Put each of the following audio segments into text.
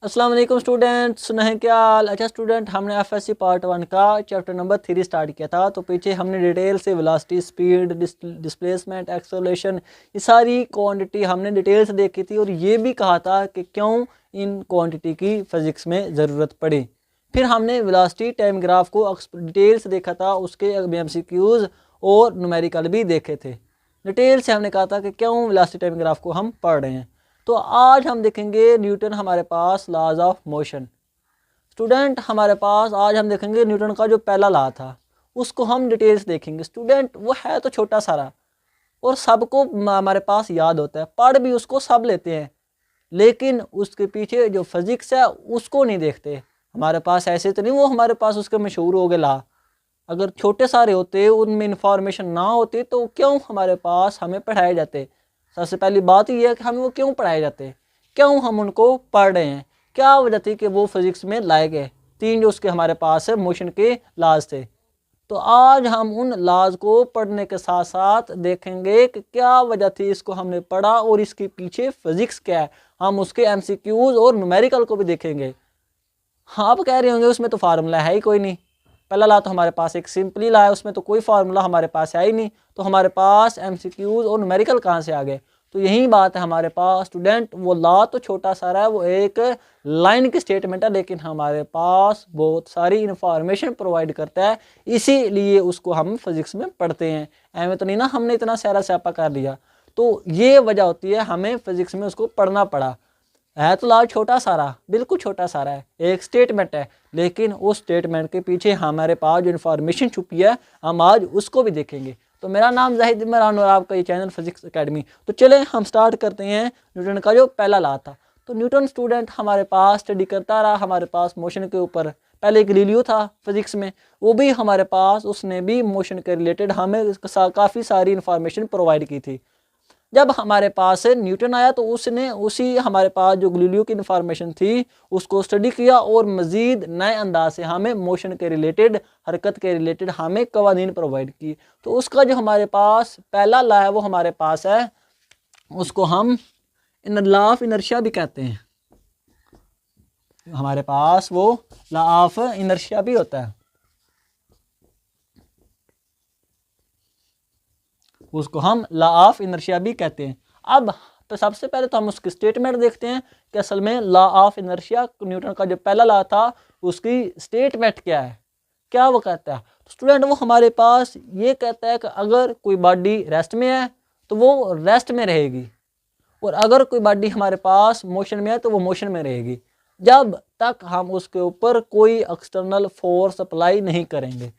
अस्सलाम वालेकुम स्टूडेंट, सुना है क्या हाल। अच्छा स्टूडेंट, हमने एफएससी पार्ट 1 का चैप्टर नंबर 3 स्टार्ट किया था। तो पीछे हमने डिटेल से वेलोसिटी, स्पीड, डिस्प्लेसमेंट, एक्सेलरेशन, ये सारी क्वांटिटी हमने डिटेल से देखी थी और ये भी कहा था कि क्यों इन क्वांटिटी की फिजिक्स में ज़रूरत पड़ी। फिर हमने वेलोसिटी टाइम ग्राफ को डिटेल से देखा था, उसके एमसीक्यूज़ और न्यूमेरिकल भी देखे थे। डिटेल से हमने कहा था कि क्यों वेलोसिटी टाइम ग्राफ को हम पढ़ रहे हैं। तो आज हम देखेंगे न्यूटन, हमारे पास लॉज ऑफ मोशन। स्टूडेंट, हमारे पास आज हम देखेंगे न्यूटन का जो पहला लॉ था उसको हम डिटेल्स देखेंगे। स्टूडेंट, वो है तो छोटा सारा और सबको हमारे पास याद होता है, पढ़ भी उसको सब लेते हैं, लेकिन उसके पीछे जो फिजिक्स है उसको नहीं देखते। हमारे पास ऐसे तो नहीं वो हमारे पास उसके मशहूर हो गए लॉ। अगर छोटे सारे होते, उनमें इंफॉर्मेशन ना होती तो क्यों हमारे पास हमें पढ़ाए जाते। सबसे पहली बात यह है कि हमें वो क्यों पढ़ाए जाते, क्यों हम उनको पढ़ रहे हैं, क्या वजह थी कि वो फिजिक्स में लाए गए। तीन जो उसके हमारे पास है मोशन के लाज थे। तो आज हम उन लाज को पढ़ने के साथ साथ देखेंगे कि क्या वजह थी इसको हमने पढ़ा और इसके पीछे फिजिक्स क्या है। हम उसके एमसीक्यूज और न्यूमेरिकल को भी देखेंगे। हाँ, आप कह रहे होंगे उसमें तो फार्मूला है ही कोई नहीं। पहला ला तो हमारे पास एक सिंपली ला है, उसमें तो कोई फार्मूला हमारे पास है ही नहीं, तो हमारे पास एमसीक्यूज और न्यूमेरिकल कहाँ से आ गए। तो यही बात है हमारे पास स्टूडेंट, वो ला तो छोटा सा है, वो एक लाइन की स्टेटमेंट है, लेकिन हमारे पास बहुत सारी इंफॉर्मेशन प्रोवाइड करता है, इसीलिए उसको हम फिजिक्स में पढ़ते हैं। एवं तो नहीं ना हमने इतना सारा स्यापा कर लिया। तो ये वजह होती है हमें फिजिक्स में उसको पढ़ना पड़ा। है तो लाल छोटा सारा, बिल्कुल छोटा सारा है, एक स्टेटमेंट है, लेकिन उस स्टेटमेंट के पीछे हमारे पास जो इन्फॉर्मेशन छुपी है हम आज उसको भी देखेंगे। तो मेरा नाम जाहिद इमरान और आपका ये चैनल फिजिक्स एकेडमी। तो चले हम स्टार्ट करते हैं न्यूटन का जो पहला लॉ था। तो न्यूटन स्टूडेंट हमारे पास स्टडी करता रहा, हमारे पास मोशन के ऊपर पहले गैलीलियो था फिजिक्स में, वो भी हमारे पास, उसने भी मोशन के रिलेटेड हमें काफ़ी सारी इन्फॉर्मेशन प्रोवाइड की थी। जब हमारे पास न्यूटन आया तो उसने उसी हमारे पास जो गैलीलियो की इन्फॉर्मेशन थी उसको स्टडी किया और मज़ीद नए अंदाज से हमें मोशन के रिलेटेड, हरकत के रिलेटेड हमें कवानीन प्रोवाइड की। तो उसका जो हमारे पास पहला लॉ है वो हमारे पास है, उसको हम लॉ ऑफ इनर्शिया भी कहते हैं। हमारे पास वो लॉ ऑफ इनर्शिया भी होता है, उसको हम लॉ ऑफ इनर्शिया भी कहते हैं। अब तो सबसे पहले तो हम उसकी स्टेटमेंट देखते हैं कि असल में लॉ ऑफ इनर्शिया, न्यूटन का जो पहला लॉ था उसकी स्टेटमेंट क्या है, क्या वो कहता है। तो स्टूडेंट, वो हमारे पास ये कहता है कि अगर कोई बॉडी रेस्ट में है तो वो रेस्ट में रहेगी, और अगर कोई बॉडी हमारे पास मोशन में है तो वो मोशन में रहेगी, जब तक हम उसके ऊपर कोई एक्सटर्नल फोर्स अप्लाई नहीं करेंगे,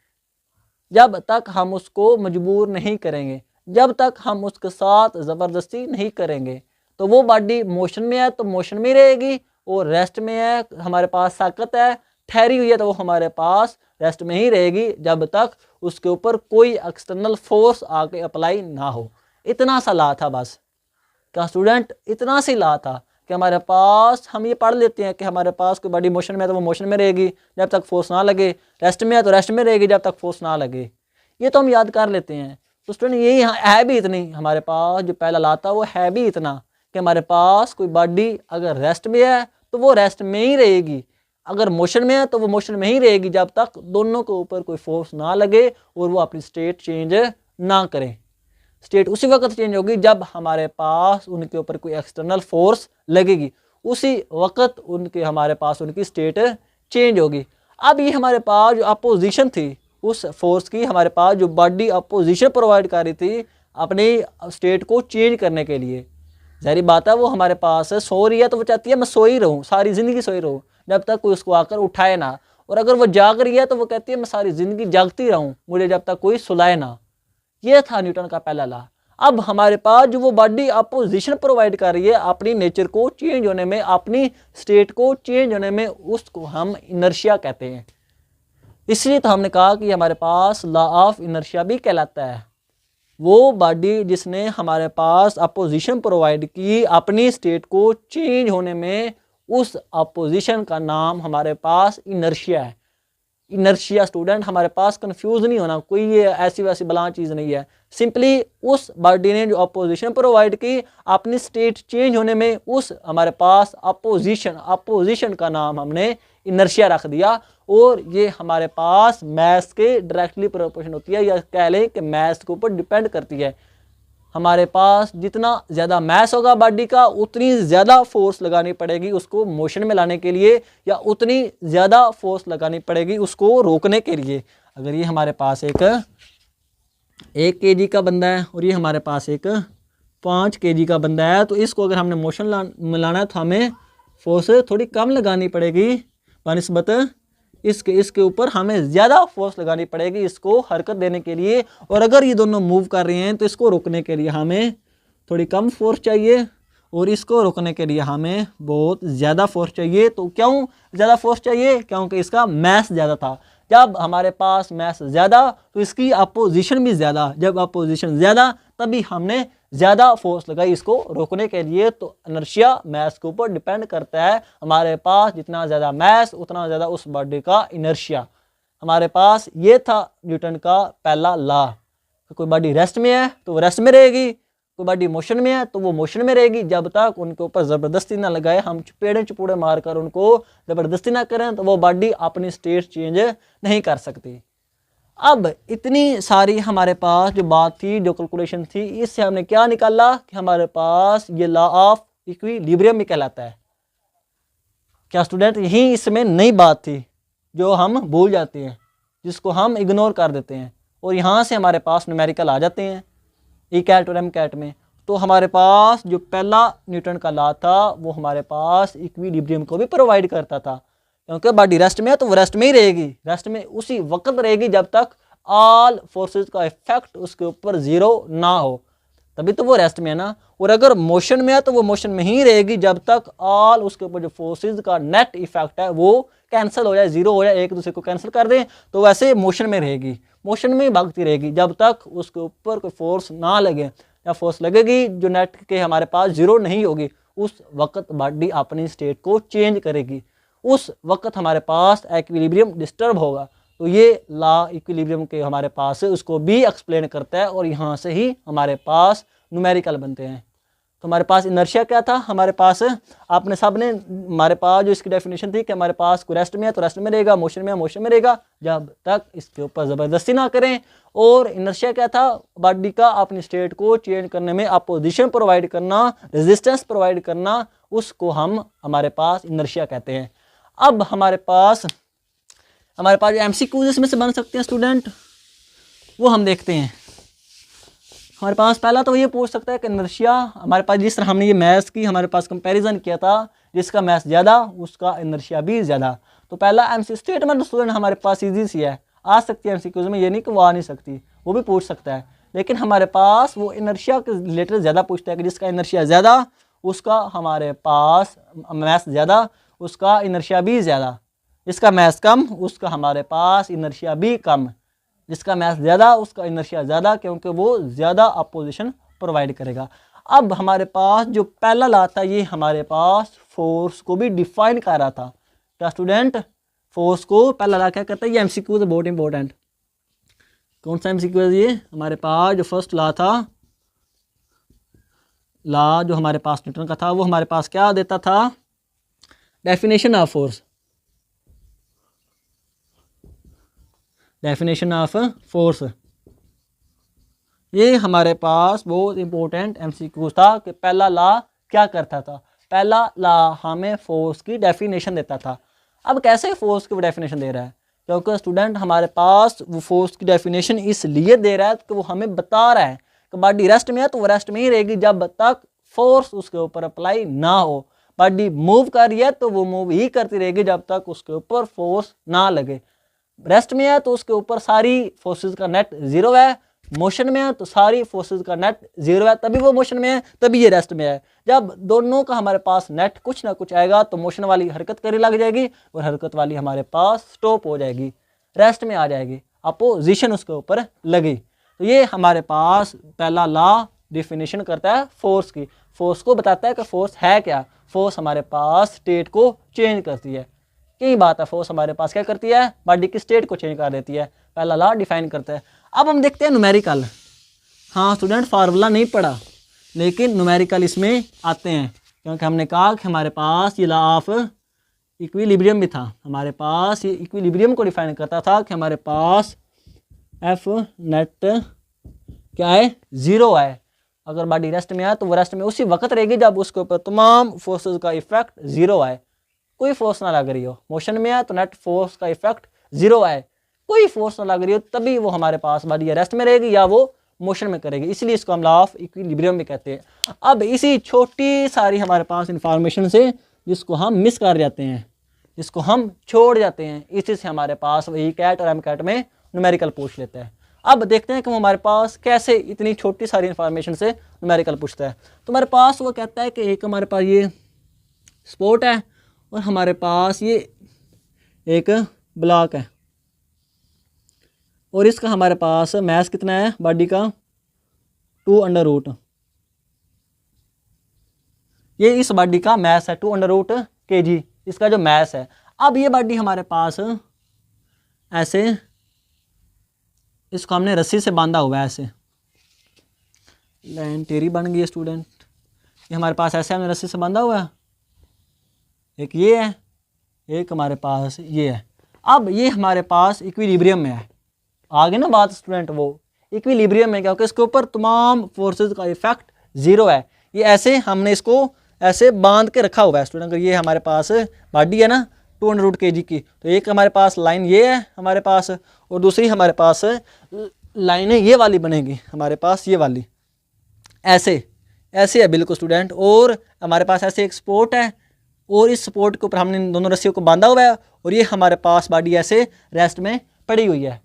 जब तक हम उसको मजबूर नहीं करेंगे, जब तक हम उसके साथ ज़बरदस्ती नहीं करेंगे। तो वो बॉडी मोशन में है तो मोशन में रहेगी, और रेस्ट में है, हमारे पास ताकत है, ठहरी हुई है, तो वो हमारे पास रेस्ट में ही रहेगी जब तक उसके ऊपर कोई एक्सटर्नल फोर्स आके अप्लाई ना हो। इतना सा ला था बस। क्या स्टूडेंट, इतना सी ला था कि हमारे पास, हम ये पढ़ लेते हैं कि हमारे पास कोई बॉडी मोशन में है तो वो मोशन में रहेगी जब तक फोर्स ना लगे, रेस्ट में है तो रेस्ट में रहेगी जब तक फोर्स ना लगे, ये तो हम याद कर लेते हैं। तो स्टूडेंट, यही है भी इतनी, हमारे पास जो पहला ला था वो है भी इतना कि हमारे पास कोई बॉडी अगर रेस्ट में है तो वो रेस्ट में ही रहेगी, अगर मोशन में है तो वो मोशन में ही रहेगी जब तक दोनों के ऊपर कोई फोर्स ना लगे और वो अपनी स्टेट चेंज ना करें। स्टेट उसी वक्त चेंज होगी जब हमारे पास उनके ऊपर कोई एक्सटर्नल फोर्स लगेगी, उसी वक्त उनके हमारे पास उनकी स्टेट चेंज होगी। अब ये हमारे पास जो अपोजिशन थी उस फोर्स की, हमारे पास जो बॉडी अपोजिशन प्रोवाइड कर रही थी अपनी स्टेट को चेंज करने के लिए, ज़ाहिर बात है वो हमारे पास सो रही है तो वो चाहती है मैं सो ही रहूँ, सारी ज़िंदगी सोई रहूँ जब तक कोई उसको आकर उठाए ना, और अगर वो जाग रही है तो वो कहती है मैं सारी ज़िंदगी जागती रहूँ, मुझे जब तक कोई सुलाए ना। ये था न्यूटन का पहला लॉ। अब हमारे पास जो वो बॉडी अपोजिशन प्रोवाइड कर रही है अपनी नेचर को चेंज होने में, अपनी स्टेट को चेंज होने में, उसको हम इनर्शिया कहते हैं। इसलिए तो हमने कहा कि हमारे पास लॉ ऑफ इनर्शिया भी कहलाता है। वो बॉडी जिसने हमारे पास अपोजिशन प्रोवाइड की अपनी स्टेट को चेंज होने में, उस अपोजिशन का नाम हमारे पास इनर्शिया है। इनर्शिया। स्टूडेंट हमारे पास कंफ्यूज नहीं होना, कोई ये ऐसी वैसी बला चीज़ नहीं है। सिंपली उस बॉडी ने जो अपोजिशन प्रोवाइड की अपनी स्टेट चेंज होने में, उस हमारे पास अपोजिशन का नाम हमने इनर्शिया रख दिया। और ये हमारे पास मैस के डायरेक्टली प्रोपोर्शन होती है, या कह लें कि मैस के ऊपर डिपेंड करती है। हमारे पास जितना ज़्यादा मैस होगा बॉडी का, उतनी ज़्यादा फोर्स लगानी पड़ेगी उसको मोशन में लाने के लिए, या उतनी ज़्यादा फोर्स लगानी पड़ेगी उसको रोकने के लिए। अगर ये हमारे पास एक kg का बंदा है और ये हमारे पास एक 5 kg का बंदा है, तो इसको अगर हमने मोशन में लाना है तो हमें फोर्स थोड़ी कम लगानी पड़ेगी बनिस्बत इसके ऊपर हमें ज़्यादा फोर्स लगानी पड़ेगी इसको हरकत देने के लिए। और अगर ये दोनों मूव कर रहे हैं तो इसको रोकने के लिए हमें थोड़ी कम फोर्स चाहिए, और इसको रोकने के लिए हमें बहुत ज़्यादा फोर्स चाहिए। तो क्यों ज़्यादा फोर्स चाहिए? क्योंकि इसका मैस ज़्यादा था। जब हमारे पास मैस ज़्यादा तो इसकी अपोजिशन भी ज़्यादा, जब अपोजिशन ज़्यादा तभी हमने ज़्यादा फोर्स लगाई इसको रोकने के लिए। तो इनर्शिया मैस के ऊपर डिपेंड करता है। हमारे पास जितना ज़्यादा मैस उतना ज़्यादा उस बॉडी का इनर्शिया। हमारे पास ये था न्यूटन का पहला लॉ। कोई बॉडी रेस्ट में है तो वो रेस्ट में रहेगी, कोई बॉडी मोशन में है तो वो मोशन में रहेगी। जब तक उनके ऊपर ज़बरदस्ती ना लगाए, हम चपेड़े चपूड़े मारकर उनको ज़बरदस्ती ना करें, तो वो बॉडी अपनी स्टेट चेंज नहीं कर सकती। अब इतनी सारी हमारे पास जो बात थी, जो कैलकुलेशन थी, इससे हमने क्या निकाला कि हमारे पास ये लॉ ऑफ इक्विलिब्रियम में कहलाता है। क्या स्टूडेंट? यही इसमें नई बात थी जो हम भूल जाते हैं, जिसको हम इग्नोर कर देते हैं, और यहाँ से हमारे पास न्यूमेरिकल आ जाते हैं ई कैट और एम कैट में। तो हमारे पास जो पहला न्यूटन का लॉ था वो हमारे पास इक्विलिब्रियम को भी प्रोवाइड करता था, क्योंकि बॉडी रेस्ट में है तो वो रेस्ट में ही रहेगी, रेस्ट में उसी वक्त रहेगी जब तक ऑल फोर्सेस का इफेक्ट उसके ऊपर ज़ीरो ना हो, तभी तो वो रेस्ट में है ना। और अगर मोशन में है तो वो मोशन में ही रहेगी जब तक ऑल उसके ऊपर जो फोर्सेस का नेट इफेक्ट है वो कैंसिल हो जाए, ज़ीरो हो जाए, एक दूसरे को कैंसिल कर दें, तो वैसे मोशन में रहेगी, मोशन में भागती रहेगी जब तक उसके ऊपर कोई फोर्स ना लगे। या फोर्स लगेगी जो नेट के हमारे पास ज़ीरो नहीं होगी, उस वक्त बॉडी अपनी स्टेट को चेंज करेगी, उस वक्त हमारे पास इक्विलिब्रियम डिस्टर्ब होगा। तो ये लॉ इक्विलिब्रियम के हमारे पास है, उसको भी एक्सप्लेन करता है, और यहाँ से ही हमारे पास न्यूमेरिकल बनते हैं। तो हमारे पास इनर्शिया क्या था? हमारे पास आपने सब ने हमारे पास जो इसकी डेफिनेशन थी कि हमारे पास कोई रेस्ट में है तो रेस्ट में रहेगा, मोशन में है मोशन में रहेगा, जब तक इसके ऊपर ज़बरदस्ती ना करें। और इनर्शिया क्या था? बॉडी का अपनी स्टेट को चेंज करने में अपोजिशन प्रोवाइड करना, रेजिस्टेंस प्रोवाइड करना, उसको हम हमारे पास इनर्शिया कहते हैं। अब हमारे पास MCQs इसमें से बन सकते हैं स्टूडेंट, वो हम देखते हैं। हमारे पास पहला तो ये पूछ सकता है कि इनर्शिया हमारे पास, जिस तरह हमने ये मैथ्स की हमारे पास कंपैरिजन किया था, जिसका मैथ्स ज़्यादा उसका इनर्शिया भी ज़्यादा। तो पहला MC स्टेटमेंट स्टूडेंट हमारे पास ईजी सी है, आ सकती है MCQs में, ये नहीं कि वो आ नहीं सकती, वो भी पूछ सकता है। लेकिन हमारे पास वो इनर्शिया के रिलेटेड ज़्यादा पूछता है कि जिसका इनर्शिया ज़्यादा उसका हमारे पास मैथ्स ज़्यादा, उसका इनर्शिया भी ज़्यादा, जिसका मैथ्स कम उसका हमारे पास इनर्शिया भी कम, जिसका मैथ्स ज़्यादा उसका इनर्शिया ज़्यादा, क्योंकि वो ज़्यादा अपोजिशन प्रोवाइड करेगा। अब हमारे पास जो पहला लॉ था ये हमारे पास फोर्स को भी डिफाइन कर रहा था। क्या स्टूडेंट? फोर्स को पहला लॉ क्या कहता है? ये MCQ है बहुत इंपॉर्टेंट। कौन सा MCQ है ये? हमारे पास जो फर्स्ट लॉ था, लॉ जो हमारे पास न्यूटन का था, वो हमारे पास क्या देता था? Definition of force, definition of force. ये हमारे पास बहुत इंपॉर्टेंट MCQ था कि पहला लॉ क्या करता था? पहला लॉ हमें फोर्स की डेफिनेशन देता था। अब कैसे फोर्स की डेफिनेशन दे रहा है? क्योंकि स्टूडेंट हमारे पास वो फोर्स की डेफिनेशन इसलिए दे रहा है कि वो हमें बता रहा है कि बॉडी रेस्ट में है तो वो रेस्ट में ही रहेगी जब तक फोर्स उसके ऊपर अप्लाई ना हो। बॉडी मूव कर रही है तो वो मूव ही करती रहेगी जब तक उसके ऊपर फोर्स ना लगे। रेस्ट में है तो उसके ऊपर सारी फोर्सेस का नेट ज़ीरो है, मोशन में है तो सारी फोर्सेस का नेट ज़ीरो है, तभी वो मोशन में है तभी ये रेस्ट में है। जब दोनों का हमारे पास नेट कुछ ना कुछ आएगा तो मोशन वाली हरकत करने लग जाएगी और हरकत वाली हमारे पास स्टॉप हो जाएगी, रेस्ट में आ जाएगी, अपोजिशन उसके ऊपर लगी। तो ये हमारे पास पहला लॉ डिफिनेशन करता है फोर्स की, फोर्स को बताता है कि फोर्स है क्या। फोर्स हमारे पास स्टेट को चेंज करती है। यही बात है, फोर्स हमारे पास क्या करती है, बॉडी की स्टेट को चेंज कर देती है। पहला लॉ डिफाइन करता है। अब हम देखते हैं न्यूमेरिकल। हाँ स्टूडेंट, फार्मूला नहीं पढ़ा लेकिन न्यूमेरिकल इसमें आते हैं, क्योंकि हमने कहा कि हमारे पास ये लॉ ऑफ इक्विलिब्रियम भी था। हमारे पास ये इक्विलिब्रियम को डिफाइन करता था कि हमारे पास एफ नेट क्या है, ज़ीरो है। अगर बॉडी रेस्ट में है तो वो रेस्ट में उसी वक्त रहेगी जब उसके ऊपर तमाम फोर्सेस का इफेक्ट ज़ीरो है, कोई फोर्स ना लग रही हो। मोशन में है तो नेट फोर्स का इफेक्ट ज़ीरो है, कोई फोर्स ना लग रही हो, तभी वो हमारे पास बॉडी रेस्ट में रहेगी या वो मोशन में करेगी। इसलिए इसको हम लॉ ऑफ इक्विलिब्रियम भी कहते हैं। अब इसी छोटी सारी हमारे पास इंफॉर्मेशन से जिसको हम मिस कर जाते हैं, जिसको हम छोड़ जाते हैं, इसी से हमारे पास वही कैट और एम कैट में न्यूमेरिकल पूछ लेते हैं। अब देखते हैं कि हमारे पास कैसे इतनी छोटी सारी इंफॉर्मेशन से न्यूमेरिकल पूछता है। तो हमारे पास वो कहता है कि एक हमारे पास ये स्पोर्ट है और हमारे पास ये एक ब्लॉक है और इसका हमारे पास मैस कितना है बॉडी का, 2√। ये इस बॉडी का मैस है 2√kg, इसका जो मैस है। अब ये बॉडी हमारे पास ऐसे, इसको हमने रस्सी से बांधा हुआ है, ऐसे लाइन टेरी बन गई है स्टूडेंट। ये हमारे पास ऐसे हमने रस्सी से बांधा हुआ है, एक ये है, एक हमारे पास ये है। अब ये हमारे पास इक्विलिब्रियम में है, आगे ना बात स्टूडेंट, वो इक्विलिब्रियम में, क्योंकि इसके ऊपर तमाम फोर्सेस का इफेक्ट ज़ीरो है। ये ऐसे हमने इसको ऐसे बांध के रखा हुआ है स्टूडेंट। अगर ये हमारे पास बॉडी है ना 200 kg की, तो एक हमारे पास लाइन ये है हमारे पास, और दूसरी हमारे पास लाइनें ये वाली बनेगी हमारे पास, ये वाली ऐसे ऐसे है बिल्कुल स्टूडेंट। और हमारे पास ऐसे एक सपोर्ट है और इस सपोर्ट के ऊपर हमने इन दोनों रस्सियों को बांधा हुआ है और ये हमारे पास बॉडी ऐसे रेस्ट में पड़ी हुई है,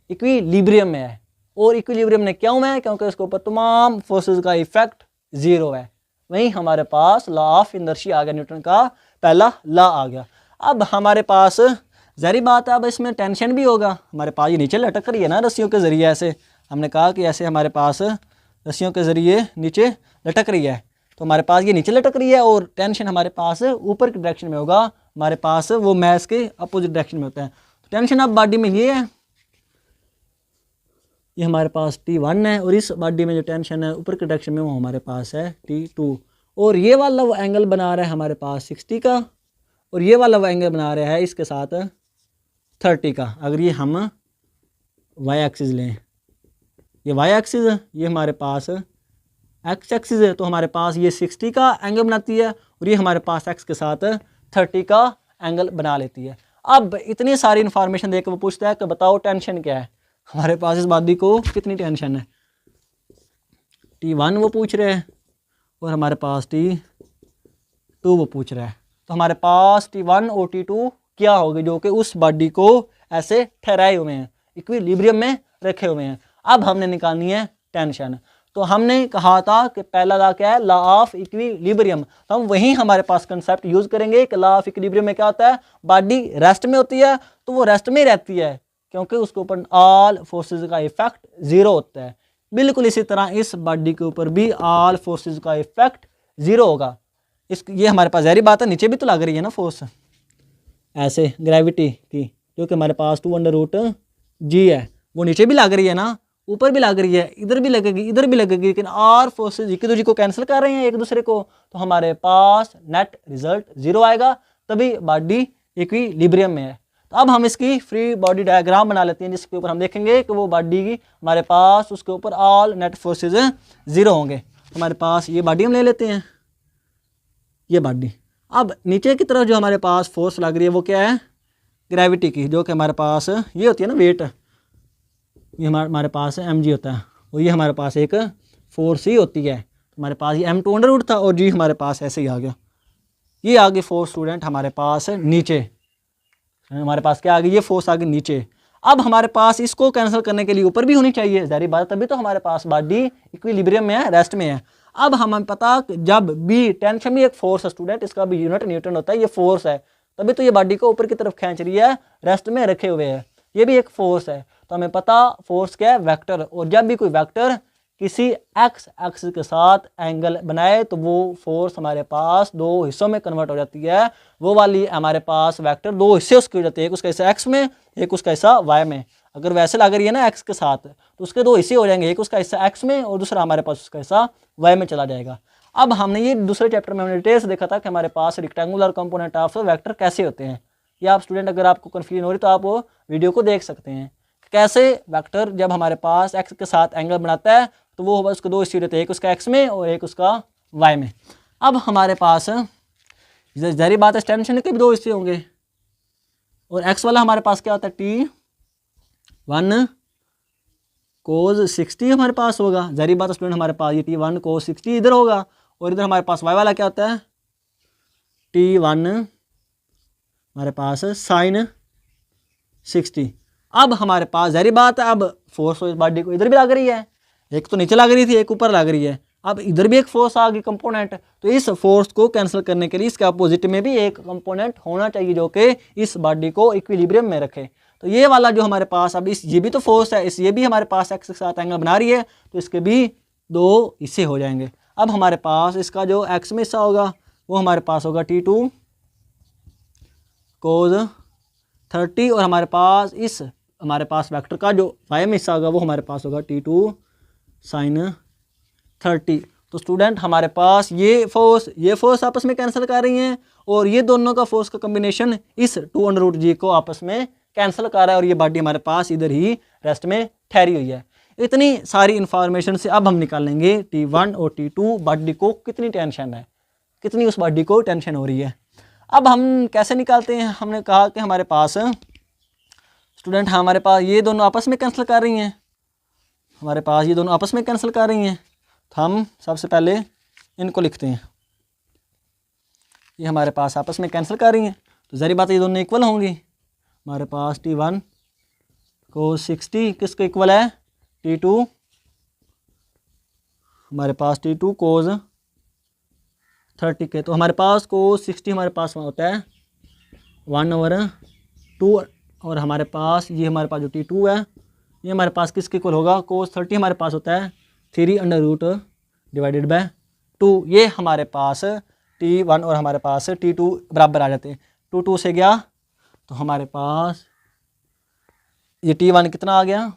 इक्विलिब्रियम में है। और इक्विलिब्रियम में क्यों है, क्योंकि उसके ऊपर तमाम फोर्सेस का इफेक्ट ज़ीरो है। वहीं हमारे पास लॉ ऑफ इनर्शिया आ गया, न्यूटन का पहला लॉ आ गया। अब हमारे पास ज़ाहिर बात है अब इसमें टेंशन भी होगा। हमारे पास ये नीचे लटक रही है ना रस्सियों के ज़रिए, ऐसे हमने कहा कि ऐसे हमारे पास रस्सियों के ज़रिए नीचे लटक रही है, तो हमारे पास ये नीचे लटक रही है और टेंशन हमारे पास ऊपर की डायरेक्शन में होगा, हमारे पास वो मैस के अपोजिट डायरेक्शन में होता है। तो टेंशन अब बॉडी में ये है, ये हमारे पास T1 है और इस बॉडी में जो टेंशन है ऊपर के डायरेक्शन में वो हमारे पास है T2। और ये वाला वो एंगल बना रहा है हमारे पास 60 का और ये वाला वो एंगल बना रहा है इसके साथ 30 का। अगर ये हम वाई एक्सिस लें, ये वाई एक्सिस है, ये हमारे पास एक्स एक्सिस है, तो हमारे पास ये 60 का एंगल बनाती है और ये हमारे पास एक्स के साथ 30 का एंगल बना लेती है। अब इतनी सारी इन्फॉर्मेशन देकर वो पूछता है कि बताओ टेंशन क्या है, हमारे पास इस बॉडी को कितनी टेंशन है। T1 वो पूछ रहे हैं और हमारे पास T2 वो पूछ रहा है। तो हमारे पास T1 और T2 क्या होगी, जो कि उस बॉडी को ऐसे ठहराए हुए हैं, इक्विलिब्रियम में रखे हुए हैं। अब हमने निकालनी है टेंशन। तो हमने कहा था कि पहला लॉ क्या है, लॉ ऑफ इक्विलिब्रियम। तो हम वहीं हमारे पास कंसेप्ट यूज करेंगे कि लॉ ऑफ इक्विलिब्रियम में क्या होता है, बॉडी रेस्ट में होती है तो वो रेस्ट में रहती है क्योंकि उसके ऊपर ऑल फोर्सेस का इफेक्ट ज़ीरो होता है। बिल्कुल इसी तरह इस बॉडी के ऊपर भी ऑल फोर्सेस का इफेक्ट ज़ीरो होगा। ये हमारे पास ज़ाहिर बात है नीचे भी तो लग रही है ना फोर्स, ऐसे ग्रेविटी की, जो कि हमारे पास 2√g है, वो नीचे भी लग रही है ना, ऊपर भी लग रही है, इधर भी लगेगी, इधर भी लगेगी, लेकिन और फोर्सेज एक दूसरे को कैंसिल कर रहे हैं एक दूसरे को, तो हमारे पास नेट रिजल्ट ज़ीरो आएगा, तभी बॉडी इक्विलिब्रियम में है। तो अब हम इसकी फ्री बॉडी डायग्राम बना लेते हैं, जिसके ऊपर हम देखेंगे कि वो बॉडी की हमारे पास उसके ऊपर ऑल नेट फोर्सेज ज़ीरो होंगे। तो हमारे पास ये बॉडी हम ले लेते हैं, ये बॉडी। अब नीचे की तरफ जो हमारे पास फोर्स लग रही है वो क्या है, ग्रेविटी की, जो कि हमारे पास ये होती है ना वेट, ये हमारे पास mg होता है और ये हमारे पास एक फोर्स ही होती है। हमारे पास ये m2 था और g हमारे पास ऐसे ही आ गया, ये आ गई फोर्स स्टूडेंट हमारे पास नीचे, हमारे पास क्या आ गई, ये फोर्स आ गई नीचे। अब हमारे पास इसको कैंसिल करने के लिए ऊपर भी होनी चाहिए, ज़ाहिर बात, तभी तो हमारे पास बॉडी इक्विलिब्रियम में है, रेस्ट में है। अब हमें पता जब भी टेंशन भी एक फोर्स है स्टूडेंट, इसका भी यूनिट न्यूटन होता है, ये फोर्स है, तभी तो ये बॉडी को ऊपर की तरफ खींच रही है, रेस्ट में रखे हुए है, ये भी एक फोर्स है। तो हमें पता फोर्स क्या है, वेक्टर, और जब भी कोई वेक्टर किसी एक्स एक्सिस के साथ एंगल बनाए तो वो फोर्स हमारे पास दो हिस्सों में कन्वर्ट हो जाती है। वो वाली हमारे पास वेक्टर दो हिस्से उसके हो जाते हैं, एक उसका हिस्सा एक्स में, एक उसका हिस्सा वाई में। अगर वैसे लग रही है ना एक्स के साथ, तो उसके दो हिस्से हो जाएंगे, एक उसका हिस्सा एक्स में और दूसरा हमारे पास उसका हिस्सा वाई में चला जाएगा। अब हमने ये दूसरे चैप्टर में हमने डिटेल से देखा था कि हमारे पास रेक्टेंगुलर कंपोनेंट ऑफ वेक्टर कैसे होते हैं। ये आप स्टूडेंट अगर आपको कन्फ्यूजन हो रही तो आप वो वीडियो को देख सकते हैं। कैसे वेक्टर जब हमारे पास एक्स के साथ एंगल बनाता है तो वो उसको दो हिस्से होते हैं, एक उसका एक्स में और एक उसका वाई में। अब हमारे पास जाहिर बात है टेंशन के भी दो हिस्से होंगे, और एक्स वाला हमारे पास क्या होता है T1 cos 60 हमारे पास होगा। जाहिर बात है स्टूडेंट हमारे पास ये T1 cos 60 इधर होगा, और इधर हमारे पास वाई वाला क्या होता है T1 हमारे पास sin 60। अब हमारे पास जाहिर बात है अब फोर्स इस बॉडी को इधर भी लग रही है, एक तो नीचे लग रही थी एक ऊपर लग रही है, अब इधर भी एक फोर्स आ गई कंपोनेंट। तो इस फोर्स को कैंसिल करने के लिए इसके अपोजिट में भी एक कंपोनेंट होना चाहिए जो कि इस बॉडी को इक्विलिब्रियम में रखे। तो ये वाला जो हमारे पास अब इस ये भी तो फोर्स है, इस ये भी हमारे पास एक्स के साथ एंगल बना रही है, तो इसके भी दो हिस्से हो जाएंगे। अब हमारे पास इसका जो एक्स में हिस्सा होगा वो हमारे पास होगा T2 cos 30, और हमारे पास इस हमारे पास वेक्टर का जो वाई में हिस्सा होगा वो हमारे पास होगा T2 sin 30। तो स्टूडेंट हमारे पास ये फोर्स आपस में कैंसिल कर रही हैं, और ये दोनों का फोर्स का कम्बिनेशन इस 2√g को आपस में कैंसिल कर रहा है, और ये बॉडी हमारे पास इधर ही रेस्ट में ठहरी हुई है। इतनी सारी इंफॉर्मेशन से अब हम निकालेंगे T1 और T2 बॉडी को कितनी टेंशन है, कितनी उस बॉडी को टेंशन हो रही है। अब हम कैसे निकालते हैं, हमने कहा कि हमारे पास स्टूडेंट हमारे पास ये दोनों आपस में कैंसिल कर रही हैं, हमारे पास ये दोनों आपस में कैंसिल कर रही हैं। तो हम सबसे पहले इनको लिखते हैं, ये हमारे पास आपस में कैंसिल कर रही हैं, तो ज़ाहिर बात है ये दोनों इक्वल होंगी। हमारे पास T1 cos 60 किसके इक्वल है T2, हमारे पास T2 cos 30 के। तो हमारे पास cos 60 हमारे पास होता है 1/2, और हमारे पास ये हमारे पास जो T2 है ये हमारे पास किसके इक्वल होगा cos 30 हमारे पास होता है 3/√2। ये हमारे पास T1 और हमारे पास T2 बराबर आ जाते हैं। 2 से गया तो हमारे पास ये T1 कितना आ गया,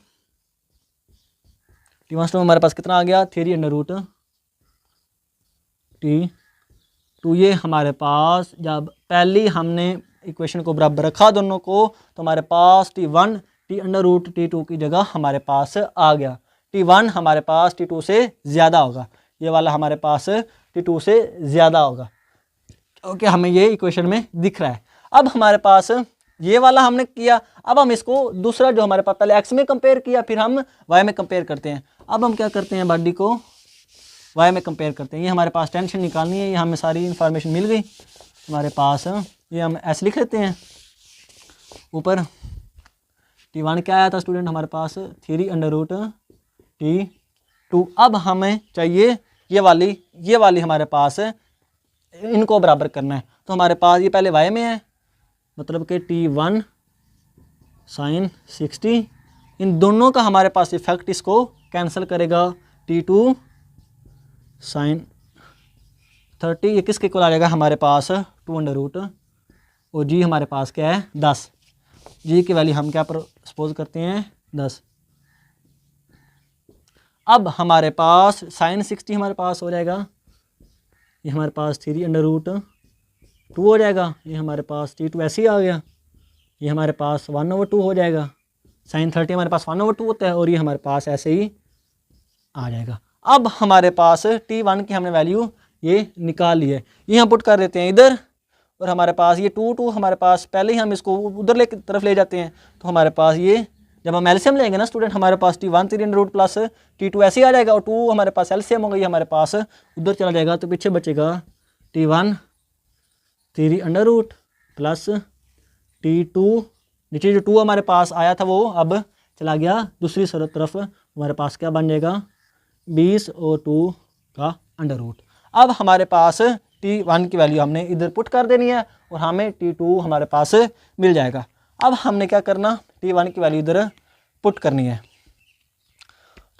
T1 हमारे पास कितना आ गया 3/√T2। ये हमारे पास जब पहली हमने इक्वेशन को बराबर रखा दोनों को, तो हमारे पास T1 T√T2 की जगह हमारे पास आ गया। T1 हमारे पास T2 से ज़्यादा होगा, ये वाला हमारे पास T2 से ज़्यादा होगा, क्योंकि हमें ये इक्वेशन में दिख रहा है। अब हमारे पास ये वाला हमने किया, अब हम इसको दूसरा जो हमारे पास पहले एक्स में कंपेयर किया फिर हम वाई में कंपेयर करते हैं। अब हम क्या करते हैं बॉडी को वाई में कंपेयर करते हैं। ये हमारे पास टेंशन निकालनी है, ये हमें सारी इन्फॉर्मेशन मिल गई हमारे पास, ये हम ऐसे लिख लेते हैं ऊपर। T1 क्या आया था स्टूडेंट हमारे पास 3/√T2। अब हमें चाहिए ये वाली हमारे पास इनको बराबर करना है। तो हमारे पास ये पहले वाई में है, मतलब कि T1 sin 60, इन दोनों का हमारे पास इफेक्ट इसको कैंसिल करेगा T2 sin 30। ये किसके इक्वल आ जाएगा हमारे पास 2/√, और जी हमारे पास क्या है 10। जी की वैल्यू हम क्या पर सपोज करते हैं 10। अब हमारे पास sin 60 हमारे पास हो जाएगा, ये हमारे पास 3/√2 हो जाएगा, ये हमारे पास T2 ऐसे ही आ गया, ये हमारे पास 1/2 हो जाएगा। sin 30 हमारे पास 1/2 होता है, और ये हमारे पास ऐसे ही आ जाएगा। अब हमारे पास T1 की हमने वैल्यू ये निकाल ली है, ये हम पुट कर देते हैं इधर, और हमारे पास ये 2 हमारे पास पहले ही हम इसको उधर तरफ ले जाते हैं। तो हमारे पास ये जब हम एलसीएम लेंगे ना स्टूडेंट, हमारे पास T1 3/√, प्लस T2 ऐसे ही आ जाएगा, और 2 हमारे पास एलसीएम होगा, ये हमारे पास उधर चला जाएगा, तो पीछे बचेगा T1 3/√, प्लस T2, नीचे जो 2 हमारे पास आया था वो अब चला गया दूसरी तरफ, हमारे पास क्या बन जाएगा 20 और 2 का √। अब हमारे पास T1 की वैल्यू हमने इधर पुट कर देनी है, और हमें T2 हमारे पास मिल जाएगा। अब हमने क्या करना, T1 की वैल्यू इधर पुट करनी है।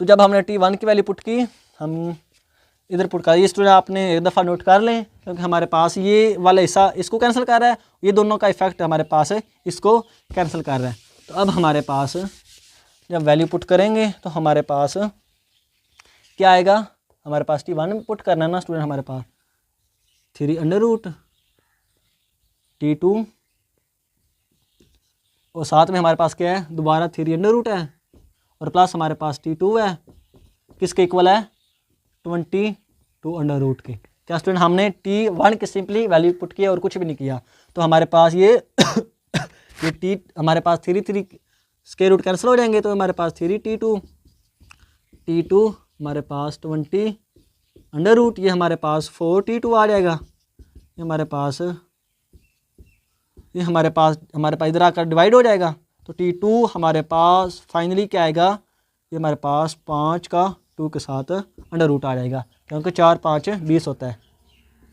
तो जब हमने T1 की वैल्यू पुट की, हम इधर पुट कर, ये स्टूडेंट आपने एक दफ़ा नोट कर लें, क्योंकि हमारे पास ये वाला हिस्सा इसको कैंसिल कर रहा है, ये दोनों का इफेक्ट हमारे पास है, इसको कैंसिल कर रहा है। तो अब हमारे पास जब वैल्यू पुट करेंगे तो हमारे पास क्या आएगा, हमारे पास T1 पुट करना है ना स्टूडेंट, हमारे पास 3 √T2 और साथ में हमारे पास क्या है, दोबारा 3 है और प्लस हमारे पास T2 है, किसके इक्वल है, 22 के। क्या स्टूडेंट, हमने T1 की सिंपली वैल्यू पुट किया और कुछ भी नहीं किया। तो हमारे पास ये हमारे पास 3 स्क्वायर रूट कैंसिल हो जाएंगे, तो हमारे पास 3T2 हमारे पास 20 ये हमारे पास 4T2 आ जाएगा। ये हमारे पास इधर आकर डिवाइड हो जाएगा, तो T2 हमारे पास फाइनली क्या आएगा, ये हमारे पास 5 का 2 के साथ √ आ जाएगा, क्योंकि 4 5 20 होता है।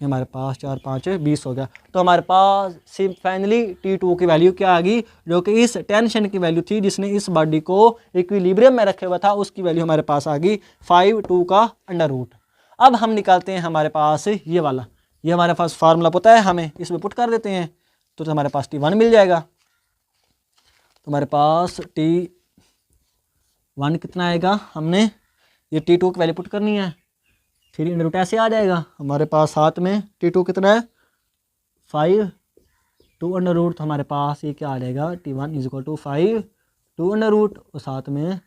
ये हमारे पास 4 5 20 हो गया। तो हमारे पास फाइनली T2 की वैल्यू क्या आ गई, जो कि इस टेंशन की वैल्यू थी जिसने इस बॉडी को इक्विलिब्रियम में रखे हुआ था, उसकी वैल्यू हमारे पास आ गई 5 का √ अब हम निकालते हैं हमारे पास ये वाला, ये हमारे पास फार्मूला पता है हमें, इसमें पुट कर देते हैं तो हमारे पास T1 मिल जाएगा। तो हमारे पास T1 कितना आएगा, हमने ये T2 की वैल्यू पुट करनी है, 3 ऐसे आ जाएगा। हमारे पास साथ में T2 कितना है, 5 2 √ तो हमारे पास ये क्या आ जाएगा, T1 = 5 2 √ और साथ में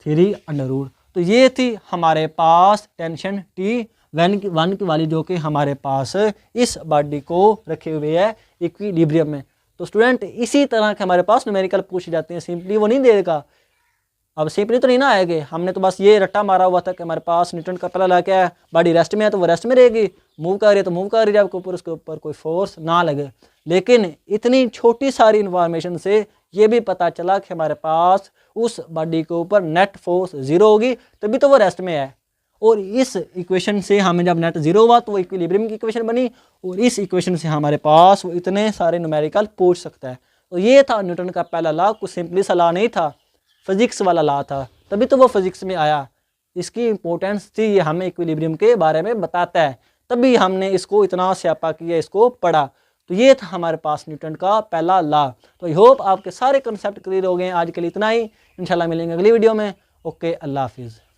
3 √ तो ये थी हमारे पास टेंशन T1 की वाली, जो कि हमारे पास इस बॉडी को रखे हुए है इक्विलिब्रियम में। तो स्टूडेंट इसी तरह के हमारे पास न्यूमेरिकल पूछे जाते हैं, सिंपली वो नहीं देगा। अब सिंपली तो नहीं ना आएंगे, हमने तो बस ये रट्टा मारा हुआ था कि हमारे पास न्यूटन का पहला लॉ क्या है, बॉडी रेस्ट में है तो वो रेस्ट में रहेगी, मूव कर रही है तो मूव कर रही है, आपके ऊपर उसके ऊपर कोई फोर्स ना लगे। लेकिन इतनी छोटी सारी इन्फॉर्मेशन से ये भी पता चला कि हमारे पास उस बॉडी के ऊपर नेट फोर्स 0 होगी, तभी तो वो रेस्ट में है। और इस इक्वेशन से हमें जब नेट 0 हुआ तो वो इक्विलिब्रियम की इक्वेशन बनी, और इस इक्वेशन से हमारे पास वो इतने सारे न्यूमेरिकल पूछ सकता है। तो ये था न्यूटन का पहला लॉ, कुछ सिंपली सा लॉ नहीं था, फिजिक्स वाला लॉ था, तभी तो वो फिजिक्स में आया। इसकी इंपॉर्टेंस थी, ये हमें इक्विलिब्रियम के बारे में बताता है, तभी हमने इसको इतना स्यापा किया, इसको पढ़ा। तो ये था हमारे पास न्यूटन का पहला लॉ। तो आई होप आपके सारे कंसेप्ट क्लियर हो गए हैं। आज के लिए इतना ही, इंशाल्लाह मिलेंगे अगली वीडियो में। ओके, अल्लाह हाफिज़।